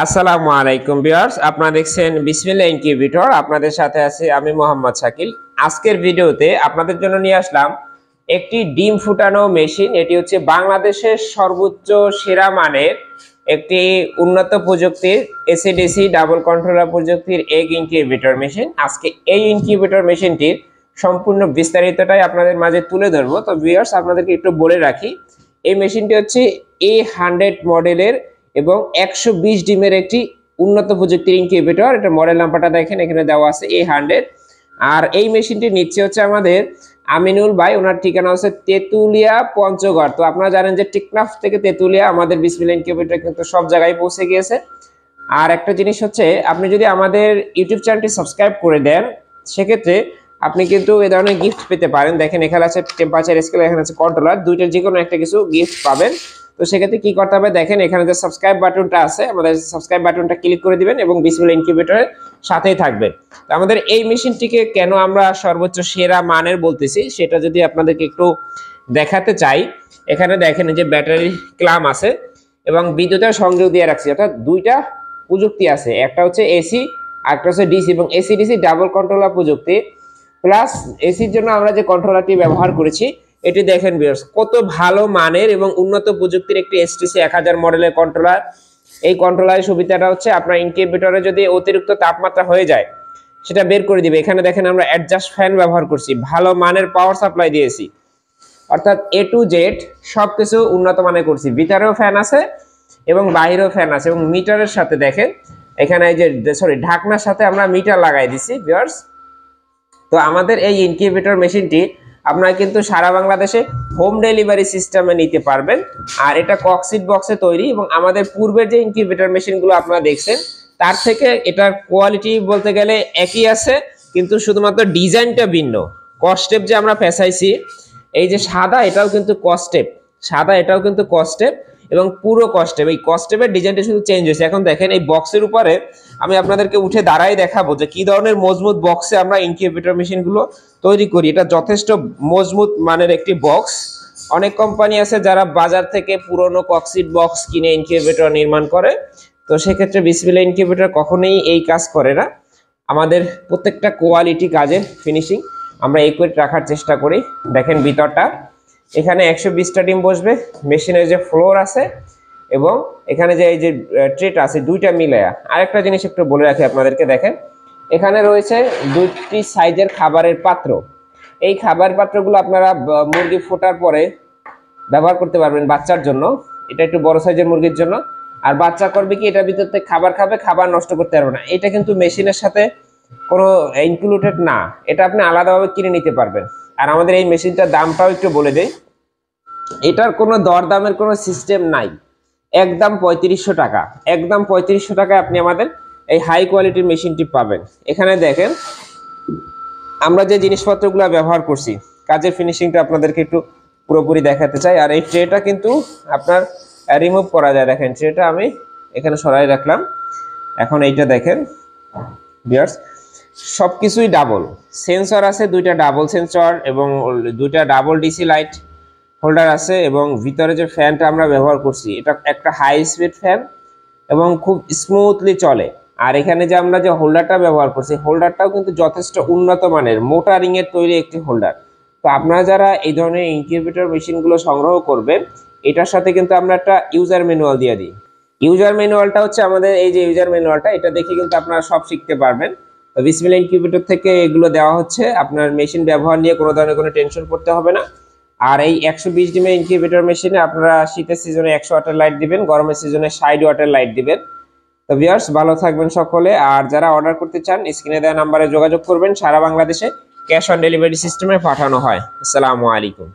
আসসালামু আলাইকুম ভিউয়ার্স, আপনারা দেখছেন বিসমিল্লাহ ইনকিউবেটর। আপনাদের সাথে আছি আমি মোহাম্মদ শাকিল। আজকের ভিডিওতে আপনাদের জন্য নিয়ে আসলাম একটি ডিম ফুটানো মেশিন। এটি হচ্ছে বাংলাদেশের সর্বোচ্চ সেরা মানের একটি উন্নত প্রযুক্তির এসিডিসি ডাবল কন্ট্রোলার প্রযুক্তির এগ ইনকিউবেটর মেশিন। আজকে এই ইনকিউবেটর মেশিনটির সম্পূর্ণ বিস্তারিতটাই আপনাদের মাঝে তুলে ধরবো। তো ভিউয়ার্স, আপনাদেরকে একটু বলে রাখি, এই মেশিনটি হচ্ছে A100 মডেলের এবং 120 ডিমের একটি উন্নত প্রযুক্তির ইনকিউবেটর। এটা মডেল নাম্বারটা দেখেন, এখানে দেওয়া আছে A100। আর এই মেশিনটি নিচ্ছে হচ্ছে আমাদের আমিনুল ভাই, ওনার ঠিকানা হচ্ছে তেতুলিয়া পঞ্চগড়। তো আপনারা জানেন যে টেকনাফ থেকে তেতুলিয়া আমাদের বিসমিল্লাহ ইনকিউবেটর কিন্তু সব জায়গায় পৌঁছে গিয়েছে। আর একটা জিনিস হচ্ছে, আপনি যদি আমাদের ইউটিউব চ্যানেলটি সাবস্ক্রাইব করে দেন সেক্ষেত্রে আপনি কিন্তু এই ধরনের গিফট পেতে পারেন। দেখেন এখানে আছে টেম্পারেচার স্কেল, এখানে আছে কন্ট্রোলার, দুইটার যে কোনো একটা কিছু গিফট পাবেন। তো সেক্ষেত্রে কি করতে হবে, দেখেন এখানে যে সাবস্ক্রাইব বাটনটা আছে, আমাদের সাবস্ক্রাইব বাটনটা ক্লিক করে দিবেন এবং বিসমিল্লাহ ইনকিউবেটরের সাথেই থাকবেন। তো আমাদের এই মেশিনটিকে কেন আমরা সর্বোচ্চ সেরা মানের বলতেছি সেটা যদি আপনাদেরকে একটু দেখাতে চাই, এখানে দেখেন যে ব্যাটারি ক্লাম আছে এবং বিদ্যুতের সংযোগ দিয়ে রাখছি, অর্থাৎ দুইটা প্রযুক্তি আছে, একটা হচ্ছে এসি আর একটা হচ্ছে ডিসি, এবং এসি ডিসি ডাবল কন্ট্রোলার প্রযুক্তি। প্লাস এসির জন্য আমরা যে কন্ট্রোলারটি ব্যবহার করেছি এটি দেখেন ভিউয়ার্স কত ভালো মানের এবং উন্নত প্রযুক্তির একটি এসটিসি 1000 মডেলের কন্ট্রোলার। এই কন্ট্রোলারের সুবিধাটা হচ্ছে আপনার ইনকিউবেটরে যদি অতিরিক্ত তাপমাত্রা হয়ে যায় সেটা বের করে দিবে। এখানে দেখেন আমরা অ্যাডজাস্ট ফ্যান ব্যবহার করছি, ভালো মানের পাওয়ার সাপ্লাই দিয়েছি, অর্থাৎ A to Z সবকিছু উন্নত মানের করছি। ভিতরেও ফ্যান আছে এবং বাইরেও ফ্যান আছে, এবং মিটারের সাথে দেখেন এখানে এই যে ঢাকনার সাথে আমরা মিটার লাগাই দিছি ভিউয়ার্স। তো আমাদের এই ইনকিউবেটর মেশিনটি আপনারা কিন্তু সারা বাংলাদেশে হোম ডেলিভারি সিস্টেমে নিতে পারবেন। আর এটা কক্সিট বক্সে তৈরি, এবং আমাদের পূর্বের যে ইনকিউবেটর মেশিনগুলো আপনারা দেখছেন তার থেকে এটার কোয়ালিটি বলতে গেলে একই আছে, কিন্তু শুধুমাত্র ডিজাইনটা ভিন্ন। কস্টেপ যে আমরা পেঁচাইছি, এই যে সাদা এটাও কিন্তু কস্টেপ, সাদা এটাও কিন্তু কস্টেপ এবং পুরো কস্টেপ। এই কস্টেপের ডিজাইনটা শুধু চেঞ্জ হয়েছে। এখন দেখেন এই বক্সের উপরে আমি আপনাদেরকে উঠে দাঁড়াই দেখাবো যে কি ধরনের মজবুত বক্সে আমরা ইনকিউবেটর মেশিনগুলো তৈরি করি। এটা যথেষ্ট মজবুত মানের একটি বক্স। অনেক কোম্পানি আছে যারা বাজার থেকে পুরনো কক্সিট বক্স কিনে ইনকিউবেটর নির্মাণ করে, তো সেক্ষেত্রে বিসমিল্লাহ ইনকিউবেটর কখনোই এই কাজ করে না। আমাদের প্রত্যেকটা কোয়ালিটি কাজে ফিনিশিং আমরা একুরেট রাখার চেষ্টা করি। দেখেন ভিতরটা, এখানে 120টা ডিম বসবে, মেশিনের যে ফ্লোর আছে এবং এখানে যে এই যে ট্রেটা আছে দুইটা মিলায়া। আরেকটা জিনিস একটু বলে রাখি আপনাদেরকে, দেখেন এখানে রয়েছে দুইটি সাইজের খাবারের পাত্র। এই খাবার পাত্রগুলো আপনারা মুরগি ফোটার পরে ব্যবহার করতে পারবেন বাচ্চার জন্য। এটা একটু বড় সাইজের মুরগির জন্য। আর বাচ্চা করবে কি, এটার ভিতর থেকে খাবার খাবে, খাবার নষ্ট করতে পারবে না। এটা কিন্তু মেশিনের সাথে কোনো ইনক্লুডেড না, এটা আপনি আলাদাভাবে কিনে নিতে পারবেন। আর আমাদের এই মেশিনটার দামটাও একটু বলে দেই, এটার কোনো দরদামের কোনো সিস্টেম নাই, একদম 3500 টাকা। একদম 3500 টাকায় আপনি আমাদের এই হাই কোয়ালিটির মেশিনটি পাবেন। এখানে দেখেন আমরা যে জিনিসপত্রগুলো ব্যবহার করছি, কাজের ফিনিশিংটা আপনাদেরকে একটু পুরোপুরি দেখাতে চাই। আর এই ট্রেটা কিন্তু আপনার রিমুভ করা যায়। দেখেন ট্রেটা আমি এখানে সরাই রাখলাম। এখন এইটা দেখেন ভিউয়ার্স, সবকিছুই ডাবল সেন্সর আছে, দুইটা ডাবল সেন্সর এবং দুইটা ডাবল ডিসি লাইট হোল্ডার আছে, এবং ভিতরে যে ফ্যানটা আমরা ব্যবহার করছি এটা একটা হাই স্পিড ফ্যান এবং খুব স্মুথলি চলে। আর এখানে যে আমরা যে হোল্ডারটা ব্যবহার করছি, হোল্ডারটাও কিন্তু যথেষ্ট উন্নত মানের মোটা রিংয়ের তৈরি একটি হোল্ডার। তো আপনারা যারা এই ধরনের ইনকিউবেটর মেশিনগুলো সংগ্রহ করবেন, এটার সাথে কিন্তু আমরা একটা ইউজার ম্যানুয়াল দিয়ে দিই। ইউজার ম্যানুয়ালটা হচ্ছে আমাদের এই যে ইউজার ম্যানুয়ালটা, এটা দেখে কিন্তু আপনারা সব শিখতে পারবেন। বিসমিল্লাহ ইনকিউবেটর থেকে এগুলো দেওয়া হচ্ছে, আপনার মেশিন ব্যবহার নিয়ে কোনো ধরনের কোনো টেনশন করতে হবে না। আর এই 120 ডিমের ইনকিউবেটর মেশিনে আপনারা শীতের সিজনে 100 ওয়াটের লাইট দিবেন, গরমের সিজনে 60 ওয়াটের লাইট দিবেন। তো ভিউয়ার্স, ভালো থাকবেন সকলে। আর যারা অর্ডার করতে চান স্ক্রিনে দেওয়া নাম্বারে যোগাযোগ করবেন, সারা বাংলাদেশে ক্যাশ অন ডেলিভারি সিস্টেমে পাঠানো হয়। আসসালামু আলাইকুম।